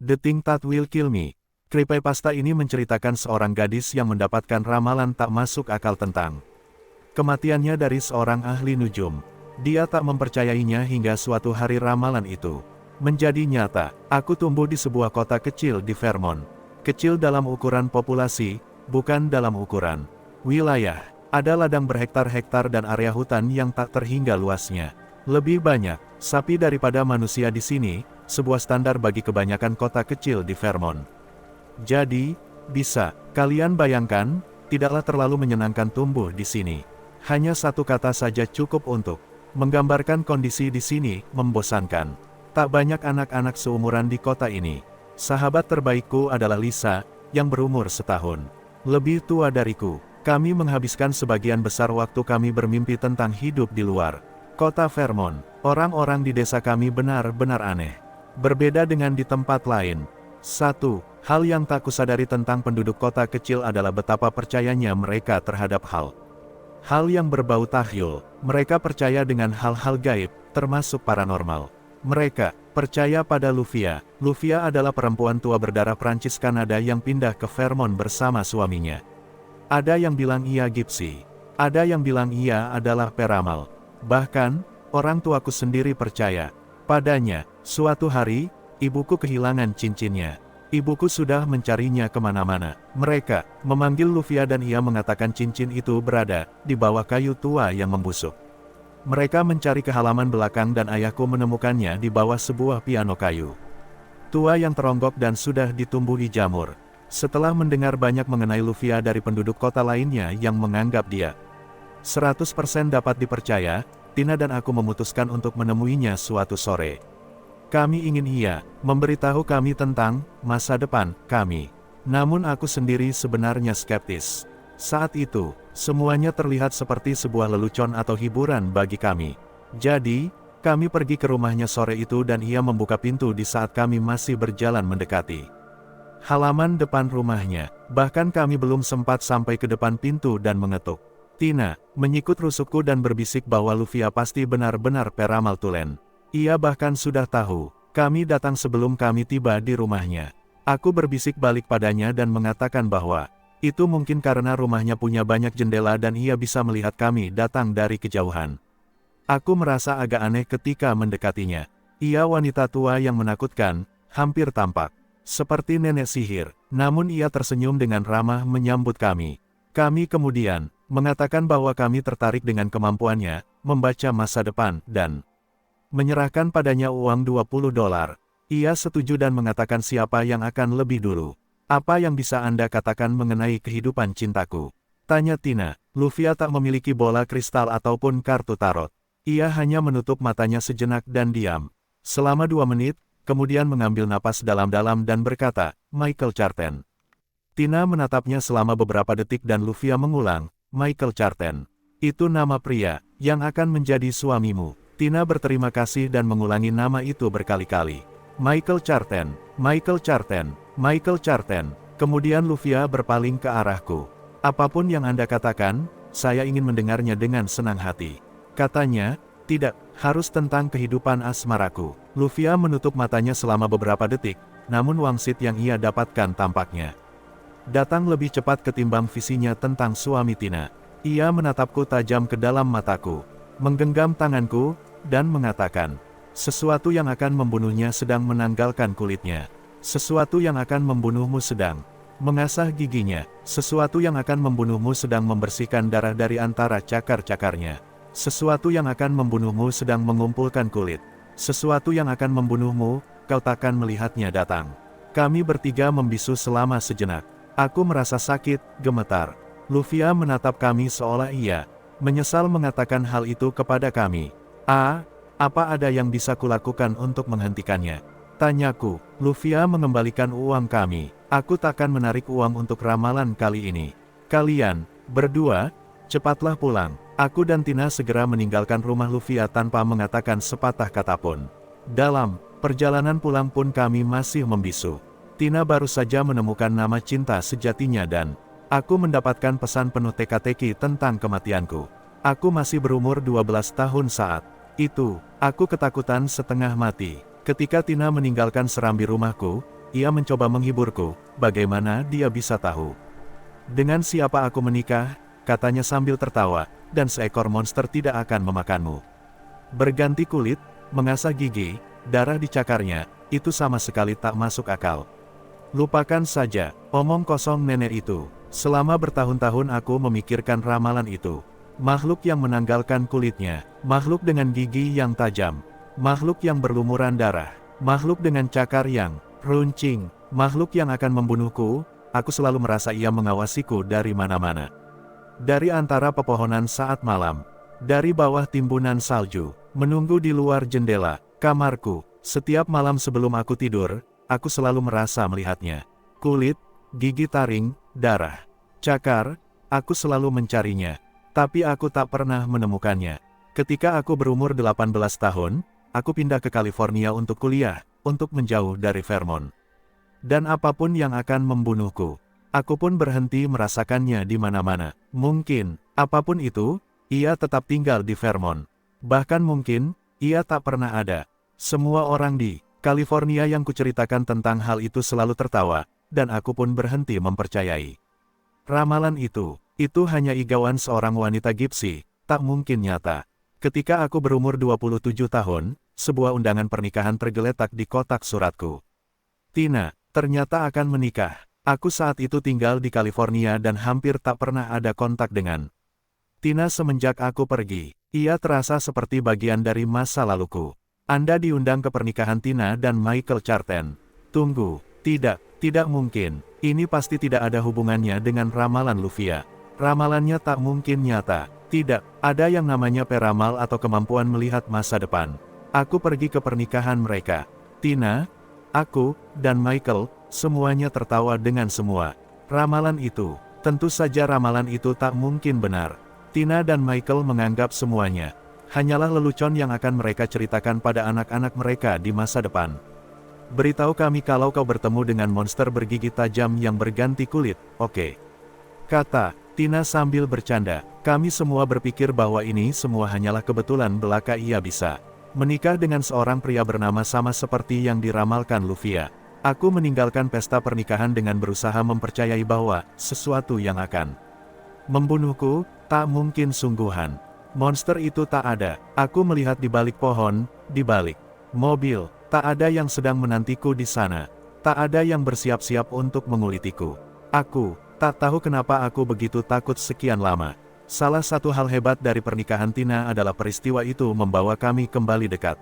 The Thing That Will Kill Me. Creepypasta ini menceritakan seorang gadis yang mendapatkan ramalan tak masuk akal tentang kematiannya dari seorang ahli nujum. Dia tak mempercayainya hingga suatu hari ramalan itu menjadi nyata. Aku tumbuh di sebuah kota kecil di Vermont. Kecil dalam ukuran populasi, bukan dalam ukuran wilayah. Ada ladang berhektar-hektar dan area hutan yang tak terhingga luasnya. Lebih banyak sapi daripada manusia di sini, sebuah standar bagi kebanyakan kota kecil di Vermont. Jadi, bisa kalian bayangkan, tidaklah terlalu menyenangkan tumbuh di sini. Hanya satu kata saja cukup untuk menggambarkan kondisi di sini, membosankan. Tak banyak anak-anak seumuran di kota ini. Sahabat terbaikku adalah Lisa, yang berumur setahun lebih tua dariku. Kami menghabiskan sebagian besar waktu kami bermimpi tentang hidup di luar kota Vermont. Orang-orang di desa kami benar-benar aneh. Berbeda dengan di tempat lain. Satu hal yang tak kusadari tentang penduduk kota kecil adalah betapa percayanya mereka terhadap hal yang berbau tahyul. Mereka percaya dengan hal-hal gaib, termasuk paranormal. Mereka percaya pada Lufia. Lufia adalah perempuan tua berdarah Prancis Kanada yang pindah ke Vermont bersama suaminya. Ada yang bilang ia Gypsy. Ada yang bilang ia adalah peramal. Bahkan, orang tuaku sendiri percaya padanya. Suatu hari, ibuku kehilangan cincinnya. Ibuku sudah mencarinya kemana-mana. Mereka memanggil Lufia dan ia mengatakan cincin itu berada di bawah kayu tua yang membusuk. Mereka mencari ke halaman belakang dan ayahku menemukannya di bawah sebuah piano kayu tua yang teronggok dan sudah ditumbuhi jamur. Setelah mendengar banyak mengenai Lufia dari penduduk kota lainnya yang menganggap dia 100% dapat dipercaya, Tina dan aku memutuskan untuk menemuinya suatu sore. Kami ingin ia memberitahu kami tentang masa depan kami. Namun aku sendiri sebenarnya skeptis. Saat itu, semuanya terlihat seperti sebuah lelucon atau hiburan bagi kami. Jadi, kami pergi ke rumahnya sore itu dan ia membuka pintu di saat kami masih berjalan mendekati halaman depan rumahnya. Bahkan kami belum sempat sampai ke depan pintu dan mengetuk. Tina menyikut rusukku dan berbisik bahwa Lufia pasti benar-benar peramal tulen. Ia bahkan sudah tahu kami datang sebelum kami tiba di rumahnya. Aku berbisik balik padanya dan mengatakan bahwa itu mungkin karena rumahnya punya banyak jendela dan ia bisa melihat kami datang dari kejauhan. Aku merasa agak aneh ketika mendekatinya. Ia wanita tua yang menakutkan, hampir tampak seperti nenek sihir, namun ia tersenyum dengan ramah menyambut kami. Kami kemudian mengatakan bahwa kami tertarik dengan kemampuannya membaca masa depan dan menyerahkan padanya uang $20. Ia setuju dan mengatakan siapa yang akan lebih dulu. Apa yang bisa Anda katakan mengenai kehidupan cintaku? Tanya Tina. Lufia tak memiliki bola kristal ataupun kartu tarot. Ia hanya menutup matanya sejenak dan diam selama 2 menit. Kemudian mengambil napas dalam-dalam dan berkata, Michael Charten. Tina menatapnya selama beberapa detik dan Lufia mengulang, Michael Charten. Itu nama pria yang akan menjadi suamimu. Tina berterima kasih dan mengulangi nama itu berkali-kali. Michael Charten, Michael Charten, Michael Charten. Kemudian Lufia berpaling ke arahku. Apapun yang Anda katakan, saya ingin mendengarnya dengan senang hati. Katanya, tidak harus tentang kehidupan asmaraku. Lufia menutup matanya selama beberapa detik, namun wangsit yang ia dapatkan tampaknya datang lebih cepat ketimbang visinya tentang suami Tina. Ia menatapku tajam ke dalam mataku, menggenggam tanganku, dan mengatakan, sesuatu yang akan membunuhnya sedang menanggalkan kulitnya. Sesuatu yang akan membunuhmu sedang mengasah giginya. Sesuatu yang akan membunuhmu sedang membersihkan darah dari antara cakar-cakarnya. Sesuatu yang akan membunuhmu sedang mengumpulkan kulit. Sesuatu yang akan membunuhmu, kau takkan melihatnya datang. Kami bertiga membisu selama sejenak. Aku merasa sakit, gemetar. Lufia menatap kami seolah ia menyesal mengatakan hal itu kepada kami. Apa ada yang bisa kulakukan untuk menghentikannya? Tanyaku. Lufia mengembalikan uang kami. Aku takkan menarik uang untuk ramalan kali ini. Kalian berdua, cepatlah pulang. Aku dan Tina segera meninggalkan rumah Lufia tanpa mengatakan sepatah kata pun. Dalam perjalanan pulang pun kami masih membisu. Tina baru saja menemukan nama cinta sejatinya dan aku mendapatkan pesan penuh teka-teki tentang kematianku. Aku masih berumur 12 tahun saat itu. Aku ketakutan setengah mati. Ketika Tina meninggalkan serambi rumahku, ia mencoba menghiburku, bagaimana dia bisa tahu. Dengan siapa aku menikah, katanya sambil tertawa, dan seekor monster tidak akan memakanmu. Berganti kulit, mengasah gigi, darah di cakarnya, itu sama sekali tak masuk akal. Lupakan saja, omong kosong nenek itu. Selama bertahun-tahun aku memikirkan ramalan itu. Makhluk yang menanggalkan kulitnya, makhluk dengan gigi yang tajam, makhluk yang berlumuran darah, makhluk dengan cakar yang runcing, makhluk yang akan membunuhku, aku selalu merasa ia mengawasiku dari mana-mana. Dari antara pepohonan saat malam, dari bawah timbunan salju, menunggu di luar jendela, kamarku, setiap malam sebelum aku tidur, aku selalu merasa melihatnya. Kulit, gigi taring, darah, cakar, aku selalu mencarinya. Tapi aku tak pernah menemukannya. Ketika aku berumur 18 tahun, aku pindah ke California untuk kuliah, untuk menjauh dari Vermont. Dan apapun yang akan membunuhku, aku pun berhenti merasakannya di mana-mana. Mungkin, apapun itu, ia tetap tinggal di Vermont. Bahkan mungkin, ia tak pernah ada. Semua orang di California yang kuceritakan tentang hal itu selalu tertawa, dan aku pun berhenti mempercayai. Ramalan itu hanya igauan seorang wanita Gipsy, tak mungkin nyata. Ketika aku berumur 27 tahun, sebuah undangan pernikahan tergeletak di kotak suratku. Tina, ternyata akan menikah. Aku saat itu tinggal di California dan hampir tak pernah ada kontak dengan Tina semenjak aku pergi. Ia terasa seperti bagian dari masa laluku. Anda diundang ke pernikahan Tina dan Michael Charten. Tunggu, tidak mungkin. Ini pasti tidak ada hubungannya dengan ramalan Lufia. Ramalannya tak mungkin nyata. Tidak, ada yang namanya peramal atau kemampuan melihat masa depan. Aku pergi ke pernikahan mereka. Tina, aku, dan Michael, semuanya tertawa dengan semua. Ramalan itu, tentu saja ramalan itu tak mungkin benar. Tina dan Michael menganggap semuanya hanyalah lelucon yang akan mereka ceritakan pada anak-anak mereka di masa depan. Beritahu kami kalau kau bertemu dengan monster bergigi tajam yang berganti kulit, oke? Kata Tina sambil bercanda. Kami semua berpikir bahwa ini semua hanyalah kebetulan belaka ia bisa menikah dengan seorang pria bernama sama seperti yang diramalkan Lufia. Aku meninggalkan pesta pernikahan dengan berusaha mempercayai bahwa sesuatu yang akan membunuhku, tak mungkin sungguhan. Monster itu tak ada. Aku melihat di balik pohon, di balik mobil, tak ada yang sedang menantiku di sana. Tak ada yang bersiap-siap untuk mengulitiku. Aku tak tahu kenapa aku begitu takut sekian lama. Salah satu hal hebat dari pernikahan Tina adalah peristiwa itu membawa kami kembali dekat.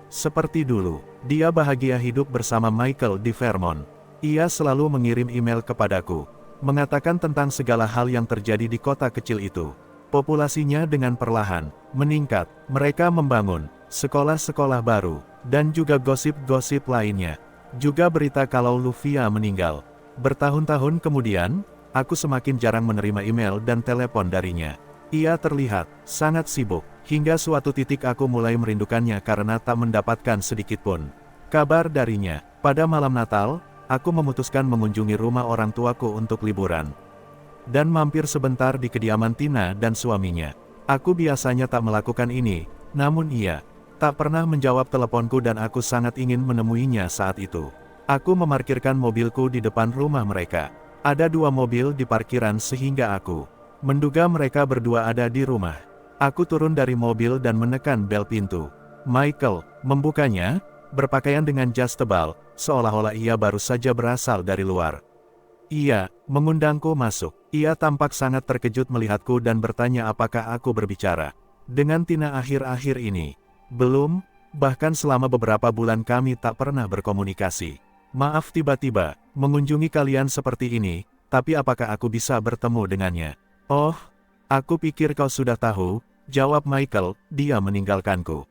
Seperti dulu, dia bahagia hidup bersama Michael di Vermont. Ia selalu mengirim email kepadaku, mengatakan tentang segala hal yang terjadi di kota kecil itu. Populasinya dengan perlahan meningkat, mereka membangun sekolah-sekolah baru, dan juga gosip-gosip lainnya. Juga berita kalau Lufia meninggal. Bertahun-tahun kemudian, aku semakin jarang menerima email dan telepon darinya. Ia terlihat sangat sibuk, hingga suatu titik aku mulai merindukannya karena tak mendapatkan sedikitpun kabar darinya. Pada malam Natal, aku memutuskan mengunjungi rumah orang tuaku untuk liburan. Dan mampir sebentar di kediaman Tina dan suaminya. Aku biasanya tak melakukan ini, namun ia tak pernah menjawab teleponku dan aku sangat ingin menemuinya saat itu. Aku memarkirkan mobilku di depan rumah mereka. Ada 2 mobil di parkiran sehingga aku menduga mereka berdua ada di rumah. Aku turun dari mobil dan menekan bel pintu. Michael membukanya, berpakaian dengan jas tebal, seolah-olah ia baru saja berasal dari luar. Ia mengundangku masuk. Ia tampak sangat terkejut melihatku dan bertanya apakah aku berbicara dengan Tina akhir-akhir ini. Belum, bahkan selama beberapa bulan kami tak pernah berkomunikasi. Maaf tiba-tiba mengunjungi kalian seperti ini, tapi apakah aku bisa bertemu dengannya? Oh, aku pikir kau sudah tahu, jawab Michael, dia meninggalkanku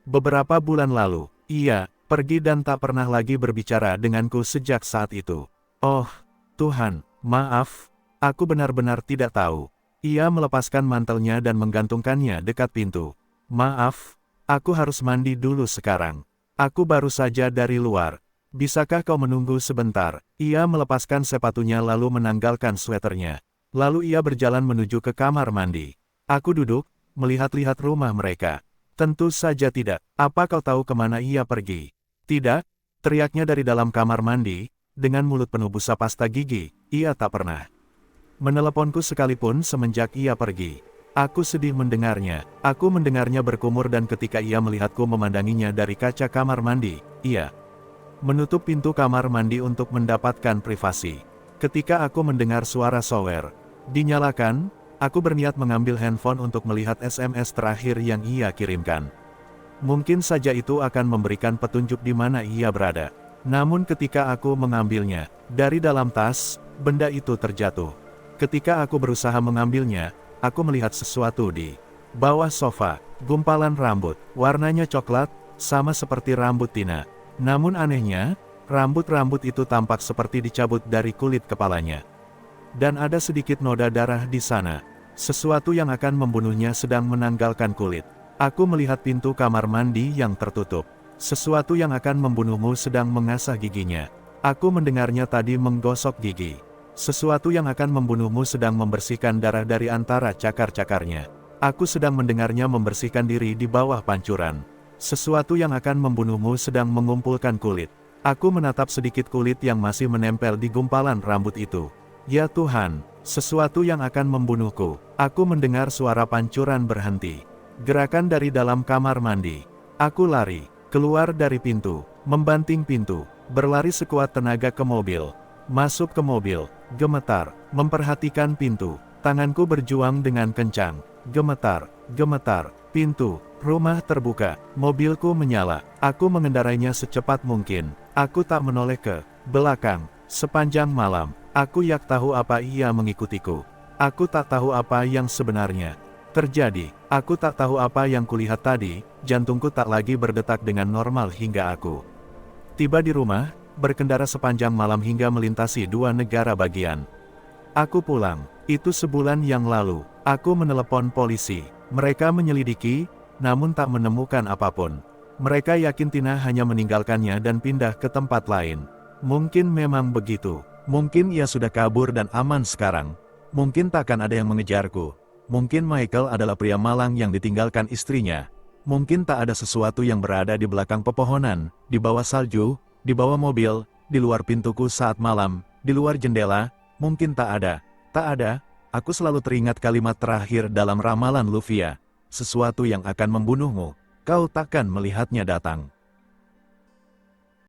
beberapa bulan lalu. Ia pergi dan tak pernah lagi berbicara denganku sejak saat itu. Oh, Tuhan, maaf, aku benar-benar tidak tahu. Ia melepaskan mantelnya dan menggantungkannya dekat pintu. Maaf, aku harus mandi dulu sekarang. Aku baru saja dari luar. Bisakah kau menunggu sebentar? Ia melepaskan sepatunya lalu menanggalkan sweaternya. Lalu ia berjalan menuju ke kamar mandi. Aku duduk, melihat-lihat rumah mereka. Tentu saja tidak. Apa kau tahu kemana ia pergi? Tidak, Teriaknya dari dalam kamar mandi, dengan mulut penuh busa pasta gigi. Ia tak pernah meneleponku sekalipun semenjak ia pergi. Aku sedih mendengarnya. Aku mendengarnya berkumur dan ketika ia melihatku memandanginya dari kaca kamar mandi, ia menutup pintu kamar mandi untuk mendapatkan privasi. Ketika aku mendengar suara shower dinyalakan, aku berniat mengambil handphone untuk melihat SMS terakhir yang ia kirimkan. Mungkin saja itu akan memberikan petunjuk di mana ia berada. Namun ketika aku mengambilnya dari dalam tas, benda itu terjatuh. Ketika aku berusaha mengambilnya, aku melihat sesuatu di bawah sofa. Gumpalan rambut, warnanya coklat, sama seperti rambut Tina. Namun anehnya, rambut-rambut itu tampak seperti dicabut dari kulit kepalanya. Dan ada sedikit noda darah di sana. Sesuatu yang akan membunuhnya sedang menanggalkan kulit. Aku melihat pintu kamar mandi yang tertutup. Sesuatu yang akan membunuhmu sedang mengasah giginya. Aku mendengarnya tadi menggosok gigi. Sesuatu yang akan membunuhmu sedang membersihkan darah dari antara cakar-cakarnya. Aku sedang mendengarnya membersihkan diri di bawah pancuran. Sesuatu yang akan membunuhmu sedang mengumpulkan kulit. Aku menatap sedikit kulit yang masih menempel di gumpalan rambut itu. Ya Tuhan, sesuatu yang akan membunuhku. Aku mendengar suara pancuran berhenti. Gerakan dari dalam kamar mandi. Aku lari, keluar dari pintu, membanting pintu, berlari sekuat tenaga ke mobil. Masuk ke mobil, gemetar, memperhatikan pintu. Tanganku berjuang dengan kencang. Gemetar, gemetar, pintu rumah terbuka, mobilku menyala. Aku mengendarainya secepat mungkin. Aku tak menoleh ke belakang. Sepanjang malam, aku yak tahu apa ia mengikutiku. Aku tak tahu apa yang sebenarnya terjadi. Aku tak tahu apa yang kulihat tadi. Jantungku tak lagi berdetak dengan normal hingga aku tiba di rumah, berkendara sepanjang malam hingga melintasi 2 negara bagian. Aku pulang, itu sebulan yang lalu. Aku menelepon polisi. Mereka menyelidiki, namun tak menemukan apapun. Mereka yakin Tina hanya meninggalkannya dan pindah ke tempat lain. Mungkin memang begitu. Mungkin ia sudah kabur dan aman sekarang. Mungkin takkan ada yang mengejarku. Mungkin Michael adalah pria malang yang ditinggalkan istrinya. Mungkin tak ada sesuatu yang berada di belakang pepohonan, di bawah salju, di bawah mobil, di luar pintuku saat malam, di luar jendela. Mungkin tak ada. Tak ada. Aku selalu teringat kalimat terakhir dalam ramalan Lufia. Sesuatu yang akan membunuhmu. Kau takkan melihatnya datang.